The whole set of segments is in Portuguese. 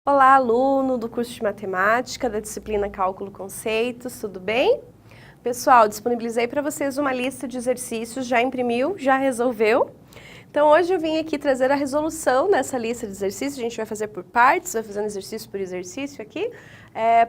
Olá, aluno do curso de Matemática da disciplina Cálculo Conceitos, tudo bem? Pessoal, disponibilizei para vocês uma lista de exercícios, já imprimiu, já resolveu? Então hoje eu vim aqui trazer a resolução dessa lista de exercícios, a gente vai fazer por partes, vai fazendo exercício por exercício aqui,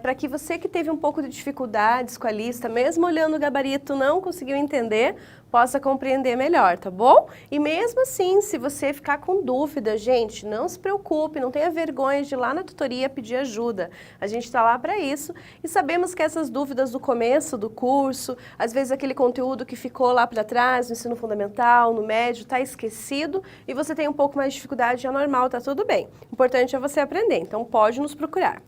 para que você que teve um pouco de dificuldades com a lista, mesmo olhando o gabarito não conseguiu entender, possa compreender melhor, tá bom? E mesmo assim, se você ficar com dúvida, gente, não se preocupe, não tenha vergonha de ir lá na tutoria pedir ajuda. A gente está lá para isso e sabemos que essas dúvidas do começo do curso, às vezes aquele conteúdo que ficou lá para trás, no ensino fundamental, no médio, está esquecido e você tem um pouco mais de dificuldade, é normal, tá tudo bem. O importante é você aprender, então pode nos procurar.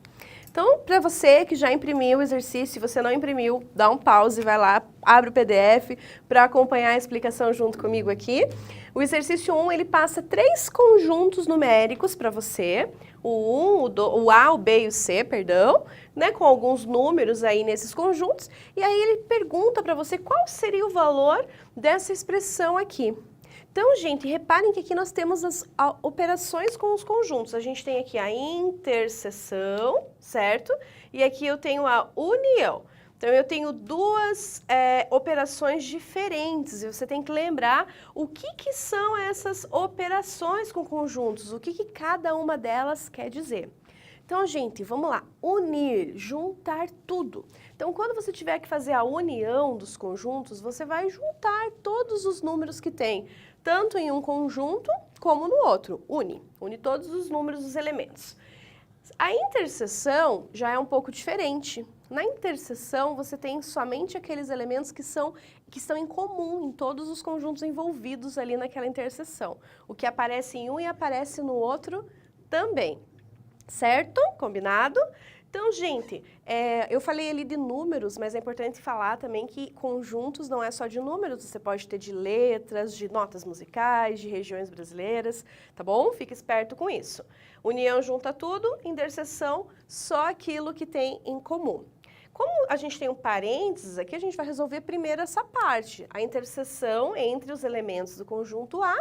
Então, para você que já imprimiu o exercício, se você não imprimiu, dá um pause, vai lá, abre o PDF para acompanhar a explicação junto comigo aqui. O exercício 1, ele passa 3 conjuntos numéricos para você, o A, o B e o C, perdão, né, com alguns números aí nesses conjuntos, e aí ele pergunta para você qual seria o valor dessa expressão aqui. Então, gente, reparem que aqui nós temos as operações com os conjuntos. A gente tem aqui a interseção, certo? E aqui eu tenho a união. Então, eu tenho duas operações diferentes. E você tem que lembrar o que são essas operações com conjuntos, o que cada uma delas quer dizer. Então, gente, vamos lá. Unir, juntar tudo. Então, quando você tiver que fazer a união dos conjuntos, você vai juntar todos os números que tem, tanto em um conjunto como no outro. Une todos os números dos elementos. A interseção já é um pouco diferente. Na interseção, você tem somente aqueles elementos que estão em comum em todos os conjuntos envolvidos ali naquela interseção. O que aparece em um e aparece no outro também. Certo? Combinado? Então, gente, eu falei ali de números, mas é importante falar também que conjuntos não é só de números, você pode ter de letras, de notas musicais, de regiões brasileiras, tá bom? Fique esperto com isso. União junta tudo, interseção, só aquilo que tem em comum. Como a gente tem um parênteses aqui, a gente vai resolver primeiro essa parte, a interseção entre os elementos do conjunto A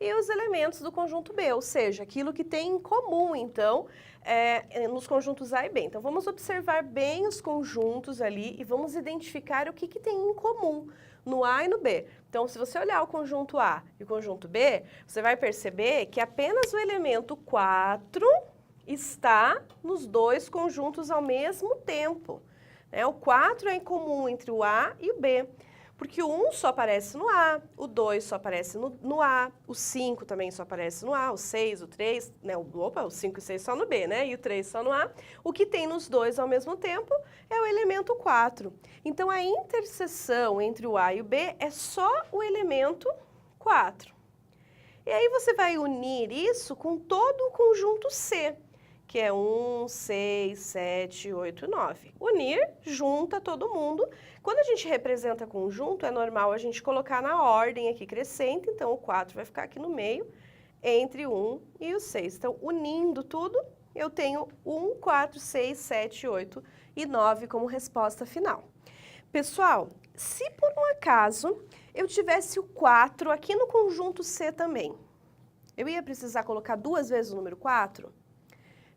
e os elementos do conjunto B, ou seja, aquilo que tem em comum, então, nos conjuntos A e B. Então, vamos observar bem os conjuntos ali e vamos identificar o que tem em comum no A e no B. Então, se você olhar o conjunto A e o conjunto B, você vai perceber que apenas o elemento 4 está nos dois conjuntos ao mesmo tempo. Né? O 4 é em comum entre o A e o B. Porque o 1 só aparece no A, o 2 só aparece no A, o 5 também só aparece no A, o 6, o 3, né, o 5 e o 6 só no B, né, e o 3 só no A. O que tem nos dois ao mesmo tempo é o elemento 4. Então, a interseção entre o A e o B é só o elemento 4. E aí você vai unir isso com todo o conjunto C, que é 1, 6, 7, 8, 9. Unir, junta todo mundo. Quando a gente representa conjunto, é normal a gente colocar na ordem aqui crescente, então o 4 vai ficar aqui no meio, entre o 1 e o 6. Então, unindo tudo, eu tenho 1, 4, 6, 7, 8 e 9 como resposta final. Pessoal, se por um acaso eu tivesse o 4 aqui no conjunto C também, eu ia precisar colocar 2 vezes o número 4?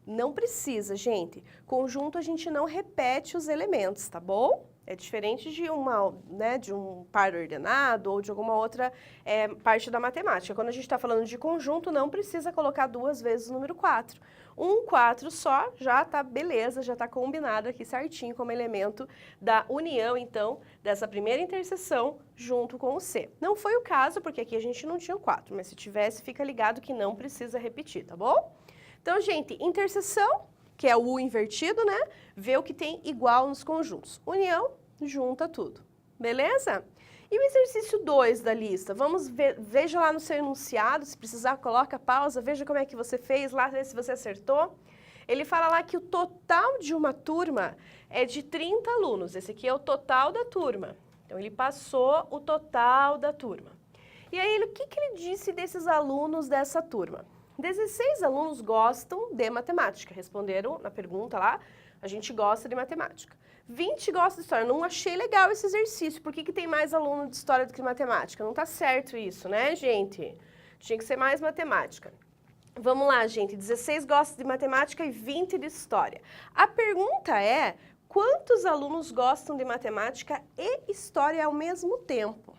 Não precisa, gente. Conjunto a gente não repete os elementos, tá bom? É diferente de de um par ordenado ou de alguma outra parte da matemática. Quando a gente está falando de conjunto, não precisa colocar 2 vezes o número 4. 4 só, já tá beleza, já tá combinado aqui certinho como elemento da união, então, dessa primeira interseção junto com o C. Não foi o caso, porque aqui a gente não tinha o 4, mas se tivesse, fica ligado que não precisa repetir, tá bom? Então, gente, interseção, que é o U invertido, né? Vê o que tem igual nos conjuntos. União, junta tudo. Beleza? E o exercício 2 da lista? Vamos ver, veja lá no seu enunciado, se precisar, coloca pausa, veja como é que você fez lá, vê se você acertou. Ele fala lá que o total de uma turma é de 30 alunos. Esse aqui é o total da turma. Então, ele passou o total da turma. E aí, o que ele disse desses alunos dessa turma? 16 alunos gostam de matemática, responderam na pergunta lá, a gente gosta de matemática. 20 gostam de história, não achei legal esse exercício, por que tem mais aluno de história do que matemática? Não tá certo isso, né, gente? Tinha que ser mais matemática. Vamos lá, gente. 16 gostam de matemática e 20 de história. A pergunta é, quantos alunos gostam de matemática e história ao mesmo tempo?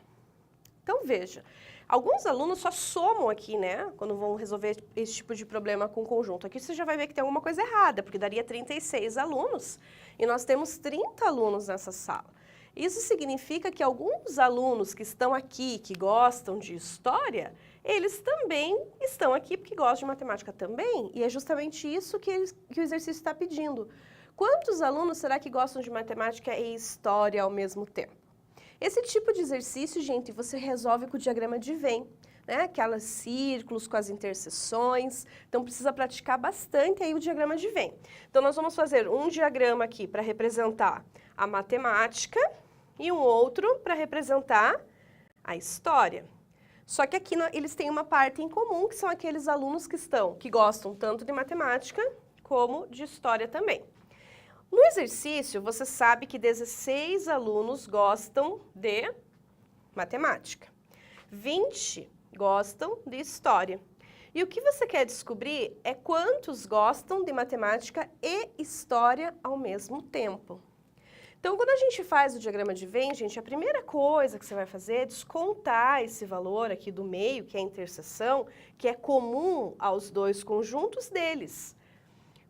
Então, veja, alguns alunos só somam aqui, né, quando vão resolver esse tipo de problema com conjunto. Aqui você já vai ver que tem alguma coisa errada, porque daria 36 alunos e nós temos 30 alunos nessa sala. Isso significa que alguns alunos que estão aqui, que gostam de história, eles também estão aqui porque gostam de matemática também. E é justamente isso que o exercício está pedindo. Quantos alunos será que gostam de matemática e história ao mesmo tempo? Esse tipo de exercício, gente, você resolve com o diagrama de Venn, né? Aquelas círculos com as interseções. Então, precisa praticar bastante aí o diagrama de Venn. Então, nós vamos fazer um diagrama aqui para representar a matemática e um outro para representar a história. Só que aqui eles têm uma parte em comum, que são aqueles alunos que gostam tanto de matemática como de história também. No exercício, você sabe que 16 alunos gostam de matemática, 20 gostam de história. E o que você quer descobrir é quantos gostam de matemática e história ao mesmo tempo. Então, quando a gente faz o diagrama de Venn, gente, a primeira coisa que você vai fazer é descontar esse valor aqui do meio, que é a interseção, que é comum aos dois conjuntos deles.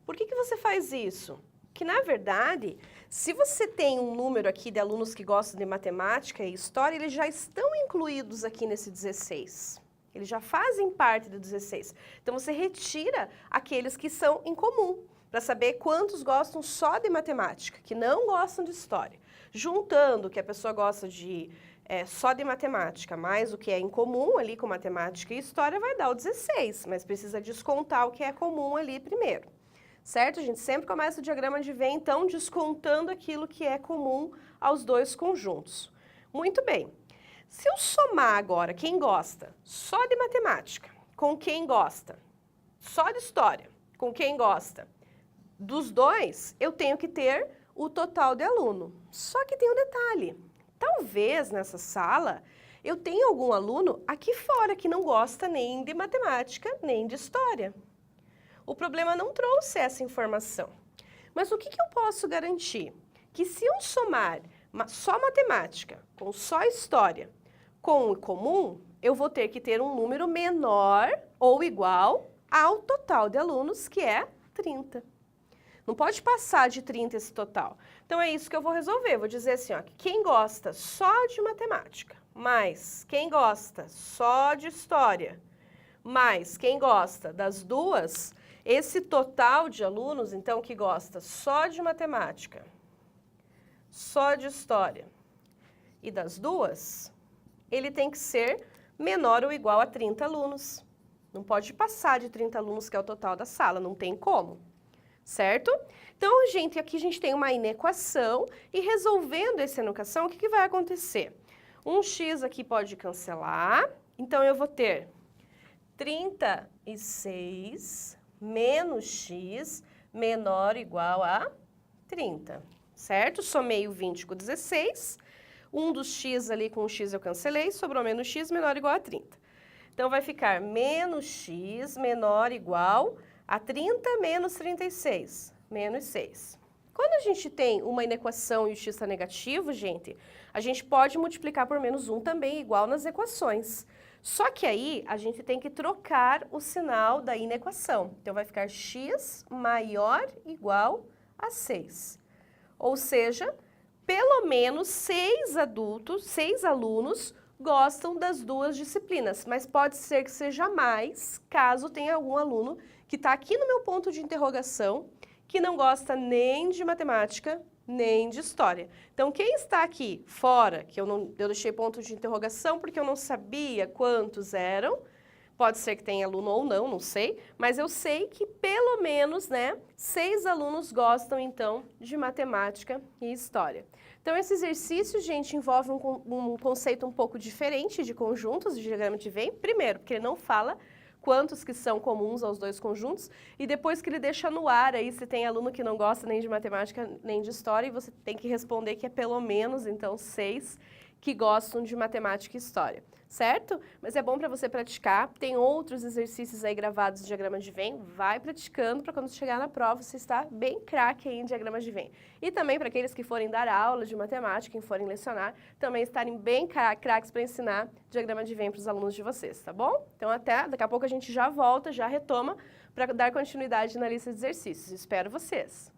Por que você faz isso? Que, na verdade, se você tem um número aqui de alunos que gostam de matemática e história, eles já estão incluídos aqui nesse 16. Eles já fazem parte do 16. Então, você retira aqueles que são em comum, para saber quantos gostam só de matemática, que não gostam de história. Juntando que a pessoa gosta de só de matemática, mais o que é em comum ali com matemática e história, vai dar o 16, mas precisa descontar o que é comum ali primeiro. Certo? A gente sempre começa o diagrama de Venn, então, descontando aquilo que é comum aos dois conjuntos. Muito bem. Se eu somar agora quem gosta só de matemática com quem gosta só de história, com quem gosta dos dois, eu tenho que ter o total de aluno. Só que tem um detalhe. Talvez nessa sala eu tenha algum aluno aqui fora que não gosta nem de matemática, nem de história. O problema não trouxe essa informação. Mas o que eu posso garantir? Que se eu somar só matemática com só história com o comum, eu vou ter que ter um número menor ou igual ao total de alunos, que é 30. Não pode passar de 30 esse total. Então é isso que eu vou resolver. Vou dizer assim, ó, que quem gosta só de matemática, mais quem gosta só de história, mais quem gosta das duas, esse total de alunos, então, que gosta só de matemática, só de história e das duas, ele tem que ser menor ou igual a 30 alunos. Não pode passar de 30 alunos, que é o total da sala, não tem como. Certo? Então, gente, aqui a gente tem uma inequação e resolvendo essa inequação, o que vai acontecer? Um x aqui pode cancelar, então eu vou ter 36 menos x menor ou igual a 30, certo? Somei o 20 com 16, um dos x ali com o x eu cancelei, sobrou menos x menor ou igual a 30. Então, vai ficar menos x menor ou igual a 30 menos 36, menos 6. Quando a gente tem uma inequação e o x está negativo, gente, a gente pode multiplicar por menos 1 também, igual nas equações. Só que aí, a gente tem que trocar o sinal da inequação. Então, vai ficar x maior ou igual a 6. Ou seja, pelo menos 6 alunos gostam das duas disciplinas, mas pode ser que seja mais, caso tenha algum aluno que está aqui no meu ponto de interrogação, que não gosta nem de matemática, nem de história. Então, quem está aqui fora, que eu deixei ponto de interrogação porque eu não sabia quantos eram, pode ser que tenha aluno ou não, não sei, mas eu sei que pelo menos, né, 6 alunos gostam, então, de matemática e história. Então, esse exercício, gente, envolve um conceito um pouco diferente de conjuntos, de diagrama de Venn. Primeiro, porque ele não fala quantos que são comuns aos dois conjuntos, e depois que ele deixa no ar aí se tem aluno que não gosta nem de matemática nem de história, e você tem que responder que é pelo menos, então, 6 que gostam de matemática e história. certo? Mas é bom para você praticar. Tem outros exercícios aí gravados em diagramas de Venn. Vai praticando para quando chegar na prova você estar bem craque aí em diagramas de Venn. E também para aqueles que forem dar aula de matemática, quem forem lecionar, também estarem bem craques para ensinar diagrama de Venn para os alunos de vocês, tá bom? Então até daqui a pouco a gente já volta, já retoma para dar continuidade na lista de exercícios. Espero vocês!